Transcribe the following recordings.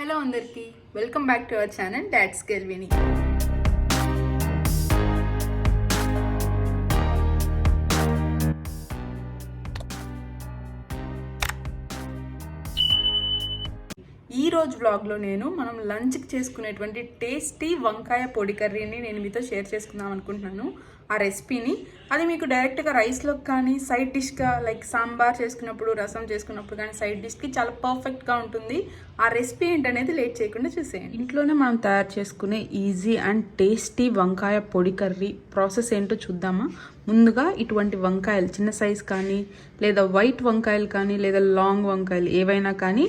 Hello అందరికీ welcome back to our channel డాడ్స్ గెల్విని. ఈ రోజు వ్లాగ్లో మనం లంచ్కి చేసుకునేటువంటి టేస్టీ వంకాయ పొడి కర్రీని నేను మీతో షేర్ చేసుకుందాం అనుకుంటున్నాను. ఆ రెసిపీని అది మీకు డైరెక్ట్గా రైస్లోకి కానీ సైడ్ డిష్గా లైక్ సాంబార్ చేసుకున్నప్పుడు, రసం చేసుకున్నప్పుడు కానీ సైడ్ డిష్కి చాలా పర్ఫెక్ట్గా ఉంటుంది. ఆ రెసిపీ ఏంటనేది లేట్ చేయకుండా చూసేయండి. ఇంట్లోనే మనం తయారు చేసుకునే ఈజీ అండ్ టేస్టీ వంకాయ పొడి కర్రీ ప్రాసెస్ ఏంటో చూద్దామా. ముందుగా ఇటువంటి వంకాయలు చిన్న సైజ్ కానీ లేదా వైట్ వంకాయలు కానీ లేదా లాంగ్ వంకాయలు ఏవైనా కానీ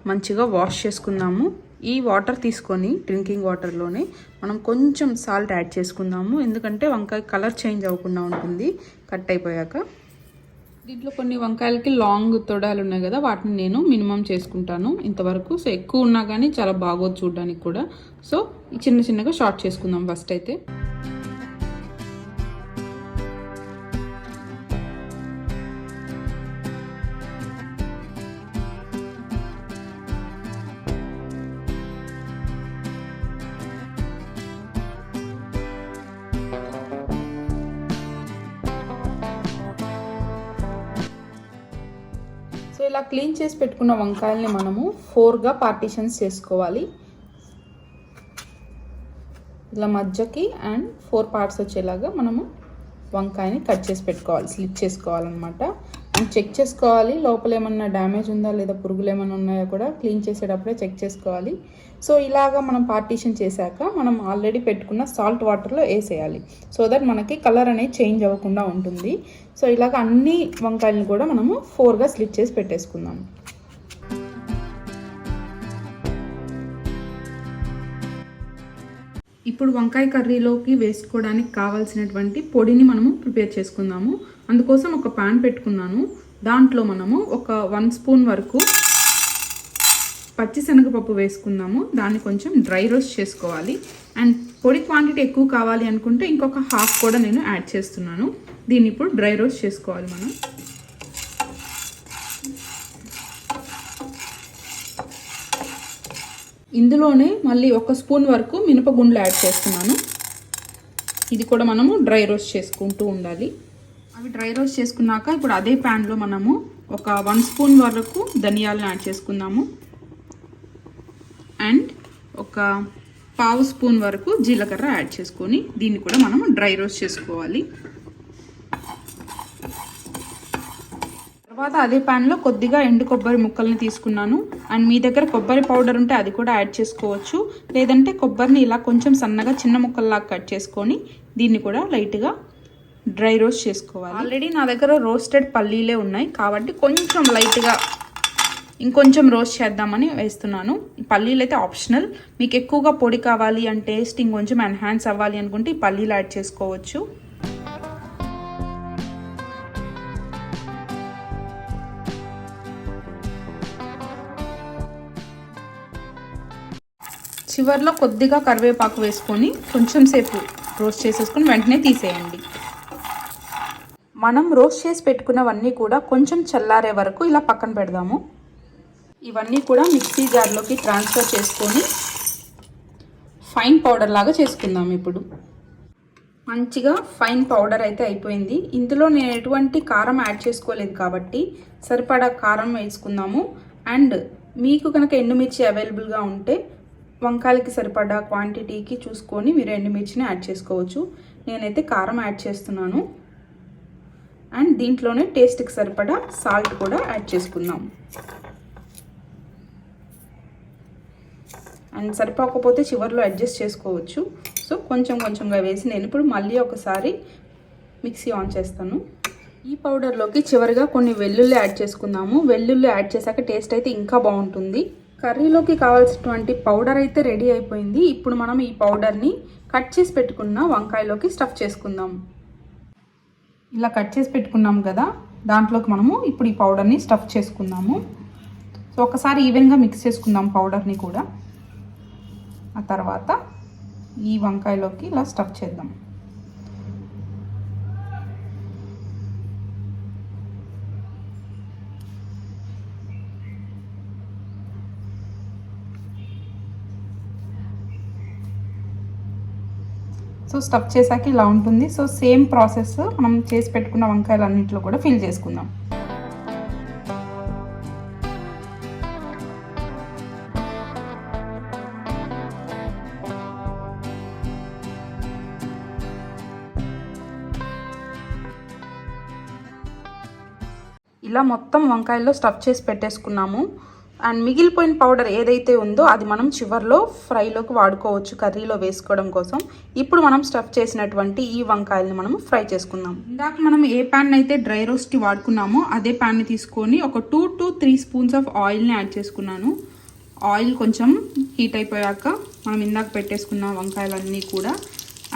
మంచిగా వాష్ చేసుకుందాము. ఈ వాటర్ తీసుకొని డ్రింకింగ్ వాటర్లోనే మనం కొంచెం సాల్ట్ యాడ్ చేసుకుందాము, ఎందుకంటే వంకాయ కలర్ చేంజ్ అవ్వకుండా ఉంటుంది కట్ అయిపోయాక. దీంట్లో కొన్ని వంకాయలకి లాంగ్ తొడాలు ఉన్నాయి కదా, వాటిని నేను మినిమం చేసుకుంటాను ఇంతవరకు. సో ఎక్కువ ఉన్నా కానీ చాలా బాగోదు చూడడానికి కూడా. సో చిన్న చిన్నగా షార్ట్ చేసుకుందాం ఫస్ట్ అయితే. సో ఇలా క్లీన్ చేసి పెట్టుకున్న వంకాయల్ని మనము 4గా పార్టీషన్స్ చేసుకోవాలి. ఇలా మధ్యకి అండ్ 4 పార్ట్స్ వచ్చేలాగా మనము వంకాయని కట్ చేసి పెట్టుకోవాలి, స్లిప్ చేసుకోవాలన్నమాట. అండ్ చెక్ చేసుకోవాలి లోపల ఏమన్నా డ్యామేజ్ ఉందా లేదా పురుగులు ఏమైనా ఉన్నాయో కూడా క్లీన్ చేసేటప్పుడే చెక్ చేసుకోవాలి. సో ఇలాగా మనం పార్టీషన్ చేశాక మనం ఆల్రెడీ పెట్టుకున్న సాల్ట్ వాటర్లో వేసేయాలి, సో దట్ మనకి కలర్ అనేది చేంజ్ అవ్వకుండా ఉంటుంది. సో ఇలాగ అన్ని వంకాయలను కూడా మనము 4గా స్లిప్ చేసి పెట్టేసుకుందాం. ఇప్పుడు వంకాయ కర్రీలోకి వేసుకోవడానికి కావాల్సినటువంటి పొడిని మనము ప్రిపేర్ చేసుకుందాము. అందుకోసం ఒక పాన్ పెట్టుకున్నాను. దాంట్లో మనము ఒక 1 స్పూన్ వరకు పచ్చిశనగపప్పు వేసుకుందాము. దాన్ని కొంచెం డ్రై రోస్ట్ చేసుకోవాలి. అండ్ పొడి క్వాంటిటీ ఎక్కువ కావాలి అనుకుంటే ఇంకొక హాఫ్ కూడా నేను యాడ్ చేస్తున్నాను. దీన్ని ఇప్పుడు డ్రై రోస్ట్ చేసుకోవాలి మనం. ఇందులోనే మళ్ళీ 1 స్పూన్ వరకు మినపగుండ్లు యాడ్ చేస్తున్నాను. ఇది కూడా మనము డ్రై రోస్ట్ చేసుకుంటూ ఉండాలి. అవి డ్రై రోస్ట్ చేసుకున్నాక ఇప్పుడు అదే ప్యాన్లో మనము ఒక 1 స్పూన్ వరకు ధనియాలను యాడ్ చేసుకుందాము. అండ్ ఒక 1/2 స్పూన్ వరకు జీలకర్ర యాడ్ చేసుకొని దీన్ని కూడా మనము డ్రై రోస్ట్ చేసుకోవాలి. తర్వాత అదే ప్యాన్లో కొద్దిగా ఎండు కొబ్బరి ముక్కల్ని తీసుకున్నాను. అండ్ మీ దగ్గర కొబ్బరి పౌడర్ ఉంటే అది కూడా యాడ్ చేసుకోవచ్చు, లేదంటే కొబ్బరిని ఇలా కొంచెం సన్నగా చిన్న ముక్కల్లాగా కట్ చేసుకొని దీన్ని కూడా లైట్గా డ్రై రోస్ట్ చేసుకోవాలి. ఆల్రెడీ నా దగ్గర రోస్టెడ్ పల్లీలే ఉన్నాయి కాబట్టి కొంచెం లైట్గా ఇంకొంచెం రోస్ట్ చేద్దామని వేస్తున్నాను. పల్లీలు అయితే ఆప్షనల్, మీకు ఎక్కువగా పొడి కావాలి అంటే టేస్ట్ ఇంకొంచెం ఎన్హాన్స్ అవ్వాలి అనుకుంటే ఈ పల్లీలు యాడ్ చేసుకోవచ్చు. చివర్లో కొద్దిగా కరివేపాకు వేసుకొని కొంచెం సేపు రోస్ట్ చేసేసుకొని వెంటనే తీసేయండి. మనం రోస్ట్ చేసి పెట్టుకున్నవన్నీ కూడా కొంచెం చల్లారే వరకు ఇలా పక్కన పెడదాము. ఇవన్నీ కూడా మిక్సీ జార్లోకి ట్రాన్స్ఫర్ చేసుకొని ఫైన్ పౌడర్ లాగా చేసుకుందాం. ఇప్పుడు మంచిగా ఫైన్ పౌడర్ అయితే అయిపోయింది. ఇందులో నేను ఎటువంటి కారం యాడ్ చేసుకోలేదు కాబట్టి సరిపడా కారం వేసుకుందాము. అండ్ మీకు కనుక ఎండుమిర్చి అవైలబుల్గా ఉంటే వంకాయలకి సరిపడా క్వాంటిటీకి చూసుకొని మీరు ఎండుమిర్చిని యాడ్ చేసుకోవచ్చు. నేనైతే కారం యాడ్ చేస్తున్నాను. అండ్ దీంట్లోనే టేస్ట్కి సరిపడా సాల్ట్ కూడా యాడ్ చేసుకుందాం. అండ్ సరిపోకపోతే చివర్లో అడ్జస్ట్ చేసుకోవచ్చు. సో కొంచెం కొంచెంగా వేసి నేను ఇప్పుడు మళ్ళీ ఒకసారి మిక్సీ ఆన్ చేస్తాను. ఈ పౌడర్లోకి చివరిగా కొన్ని వెల్లుల్లి యాడ్ చేసుకుందాము. వెల్లుల్లి యాడ్ చేశాక టేస్ట్ అయితే ఇంకా బాగుంటుంది. కర్రీలోకి కావాల్సినటువంటి పౌడర్ అయితే రెడీ అయిపోయింది. ఇప్పుడు మనం ఈ పౌడర్ని కట్ చేసి పెట్టుకున్న వంకాయలోకి స్టఫ్ చేసుకుందాం. ఇలా కట్ చేసి పెట్టుకున్నాం కదా, దాంట్లోకి మనము ఇప్పుడు ఈ పౌడర్ని స్టఫ్ చేసుకుందాము. సో ఒకసారి ఈవెన్గా మిక్స్ చేసుకుందాం పౌడర్ని కూడా. ఆ తర్వాత ఈ వంకాయలోకి ఇలా స్టఫ్ చేద్దాం. సో స్టఫ్ చేశాక ఇలా ఉంటుంది. సో సేమ్ ప్రాసెస్ మనం చేసి పెట్టుకున్న వంకాయలు అన్నింటిలో కూడా ఫిల్ చేసుకుందాం. ఇలా మొత్తం వంకాయల్లో స్టఫ్ చేసి పెట్టేసుకున్నాము. అండ్ మిగిలిపోయిన పౌడర్ ఏదైతే ఉందో అది మనం చివర్లో ఫ్రైలోకి వాడుకోవచ్చు, కర్రీలో వేసుకోవడం కోసం. ఇప్పుడు మనం స్టఫ్ చేసినటువంటి ఈ వంకాయల్ని మనం ఫ్రై చేసుకుందాం. ఇందాక మనం ఏ ప్యాన్ అయితే డ్రై రోస్ట్కి వాడుకున్నామో అదే ప్యాన్ని తీసుకొని ఒక 2 to 3 స్పూన్స్ ఆఫ్ ఆయిల్ని యాడ్ చేసుకున్నాను. ఆయిల్ కొంచెం హీట్ అయిపోయాక మనం ఇందాక పెట్టేసుకున్న వంకాయలన్నీ కూడా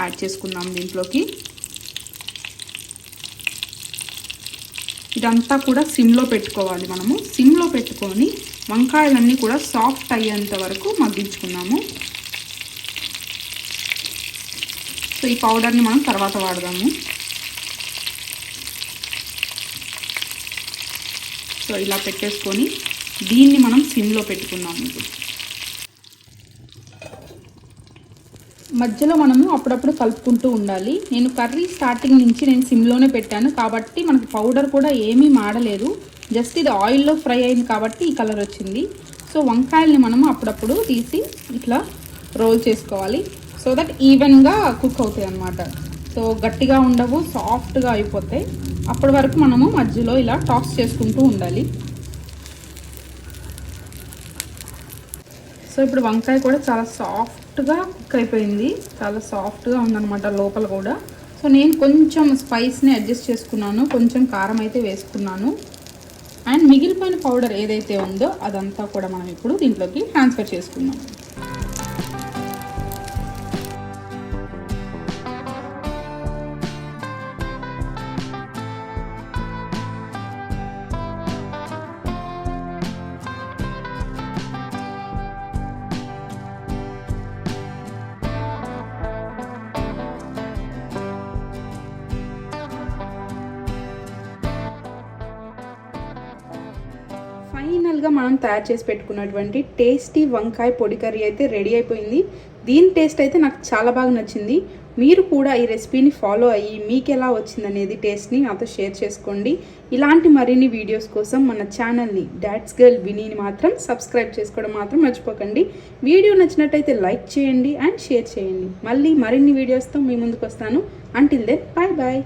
యాడ్ చేసుకుందాం దీంట్లోకి. ఇదంతా కూడా సిమ్లో పెట్టుకోవాలి. మనము సిమ్లో పెట్టుకొని వంకాయలన్నీ కూడా సాఫ్ట్ అయ్యేంత వరకు మగ్గించుకున్నాము. సో ఈ పౌడర్ని మనం తర్వాత వాడదాము. సో ఇలా పెట్టేసుకొని దీన్ని మనం సిమ్లో పెట్టుకున్నాము. మధ్యలో మనము అప్పుడప్పుడు కలుపుకుంటూ ఉండాలి. నేను కర్రీ స్టార్టింగ్ నుంచి నేను సిమ్లోనే పెట్టాను కాబట్టి మనకు పౌడర్ కూడా ఏమీ మాడలేదు. జస్ట్ ఇది ఆయిల్లో ఫ్రై అయింది కాబట్టి ఈ కలర్ వచ్చింది. సో వంకాయల్ని మనము అప్పుడప్పుడు తీసి ఇట్లా రోల్ చేసుకోవాలి. సో దట్ ఈవెన్గా కుక్ అవుతాయి అన్నమాట. సో గట్టిగా ఉండవు, సాఫ్ట్గా అయిపోతాయి. అప్పటి వరకు మనము మధ్యలో ఇలా టాస్ చేసుకుంటూ ఉండాలి. సో ఇప్పుడు వంకాయ కూడా చాలా సాఫ్ట్గా కుక్ అయిపోయింది. చాలా సాఫ్ట్గా ఉందన్నమాట లోపల కూడా. సో నేను కొంచెం స్పైస్ని అడ్జస్ట్ చేసుకున్నాను, కొంచెం కారం అయితే వేసుకున్నాను. అండ్ మిగిలిపోయిన పౌడర్ ఏదైతే ఉందో అదంతా కూడా మనం ఇప్పుడు దీంట్లోకి ట్రాన్స్ఫర్ చేసుకుందాం. ఫైనల్గా మనం తయారు చేసి పెట్టుకున్నటువంటి టేస్టీ వంకాయ పొడి కర్రీ అయితే రెడీ అయిపోయింది. దీని టేస్ట్ అయితే నాకు చాలా బాగా నచ్చింది. మీరు కూడా ఈ రెసిపీని ఫాలో అయ్యి మీకు ఎలా వచ్చిందనేది టేస్ట్ని నాతో షేర్ చేసుకోండి. ఇలాంటి మరిన్ని వీడియోస్ కోసం మన ఛానల్ని డాడ్స్ గర్ల్ వినీని మాత్రం సబ్స్క్రైబ్ చేసుకోవడం మాత్రం మర్చిపోకండి. వీడియో నచ్చినట్టయితే లైక్ చేయండి అండ్ షేర్ చేయండి. మళ్ళీ మరిన్ని వీడియోస్తో మీ ముందుకు వస్తాను. Until then bye bye.